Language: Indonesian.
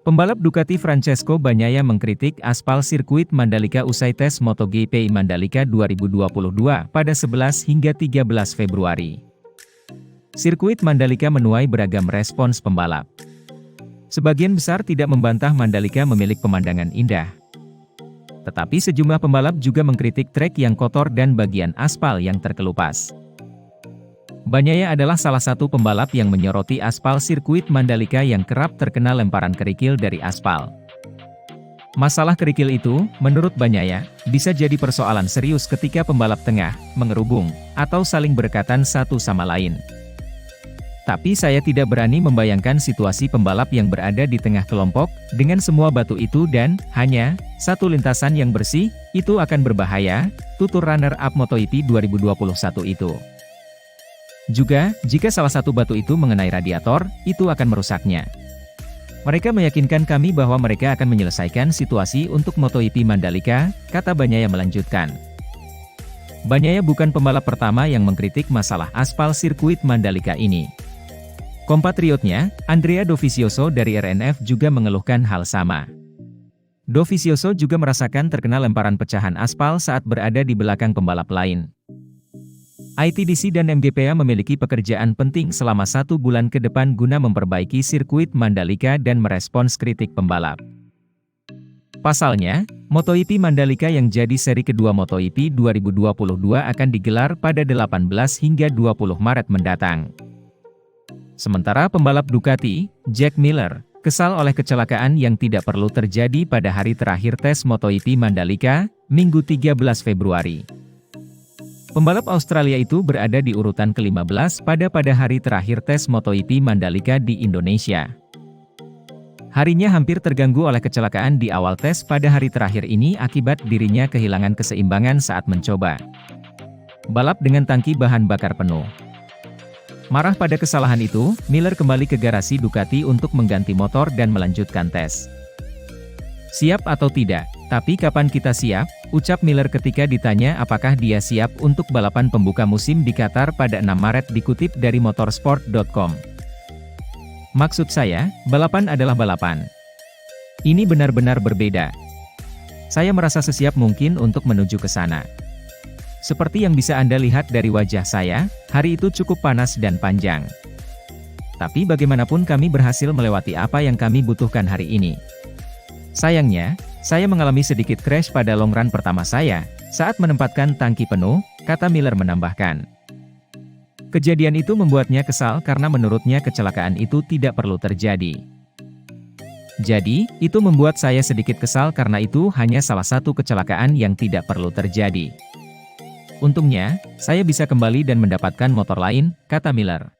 Pembalap Ducati Francesco Bagnaia mengkritik aspal sirkuit Mandalika usai tes MotoGP Mandalika 2022 pada 11 hingga 13 Februari. Sirkuit Mandalika menuai beragam respons pembalap. Sebagian besar tidak membantah Mandalika memiliki pemandangan indah. Tetapi sejumlah pembalap juga mengkritik trek yang kotor dan bagian aspal yang terkelupas. Bagnaia adalah salah satu pembalap yang menyoroti aspal sirkuit Mandalika yang kerap terkena lemparan kerikil dari aspal. Masalah kerikil itu, menurut Bagnaia, bisa jadi persoalan serius ketika pembalap tengah mengerubung atau saling berdekatan satu sama lain. Tapi saya tidak berani membayangkan situasi pembalap yang berada di tengah kelompok, dengan semua batu itu dan hanya satu lintasan yang bersih, itu akan berbahaya, tutur runner-up MotoGP 2021 itu. Juga, jika salah satu batu itu mengenai radiator, itu akan merusaknya. Mereka meyakinkan kami bahwa mereka akan menyelesaikan situasi untuk MotoGP Mandalika, kata Bagnaia melanjutkan. Bagnaia bukan pembalap pertama yang mengkritik masalah aspal sirkuit Mandalika ini. Kompatriotnya, Andrea Dovizioso dari RNF juga mengeluhkan hal sama. Dovizioso juga merasakan terkena lemparan pecahan aspal saat berada di belakang pembalap lain. ITDC dan MGPA memiliki pekerjaan penting selama 1 bulan ke depan guna memperbaiki sirkuit Mandalika dan merespons kritik pembalap. Pasalnya, MotoGP Mandalika yang jadi seri kedua MotoGP 2022 akan digelar pada 18 hingga 20 Maret mendatang. Sementara pembalap Ducati, Jack Miller, kesal oleh kecelakaan yang tidak perlu terjadi pada hari terakhir tes MotoGP Mandalika, Minggu 13 Februari. Pembalap Australia itu berada di urutan ke-15 pada hari terakhir tes MotoGP Mandalika di Indonesia. Harinya hampir terganggu oleh kecelakaan di awal tes pada hari terakhir ini akibat dirinya kehilangan keseimbangan saat mencoba balap dengan tangki bahan bakar penuh. Marah pada kesalahan itu, Miller kembali ke garasi Ducati untuk mengganti motor dan melanjutkan tes. Siap atau tidak? Tapi kapan kita siap? Ucap Miller ketika ditanya apakah dia siap untuk balapan pembuka musim di Qatar pada 6 Maret dikutip dari motorsport.com. Maksud saya, balapan adalah balapan. Ini benar-benar berbeda. Saya merasa sesiap mungkin untuk menuju ke sana. Seperti yang bisa Anda lihat dari wajah saya, hari itu cukup panas dan panjang. Tapi bagaimanapun kami berhasil melewati apa yang kami butuhkan hari ini. Sayangnya, saya mengalami sedikit crash pada long run pertama saya, saat menempatkan tangki penuh, kata Miller menambahkan. Kejadian itu membuatnya kesal karena menurutnya kecelakaan itu tidak perlu terjadi. Jadi, itu membuat saya sedikit kesal karena itu hanya salah satu kecelakaan yang tidak perlu terjadi. Untungnya, saya bisa kembali dan mendapatkan motor lain, kata Miller.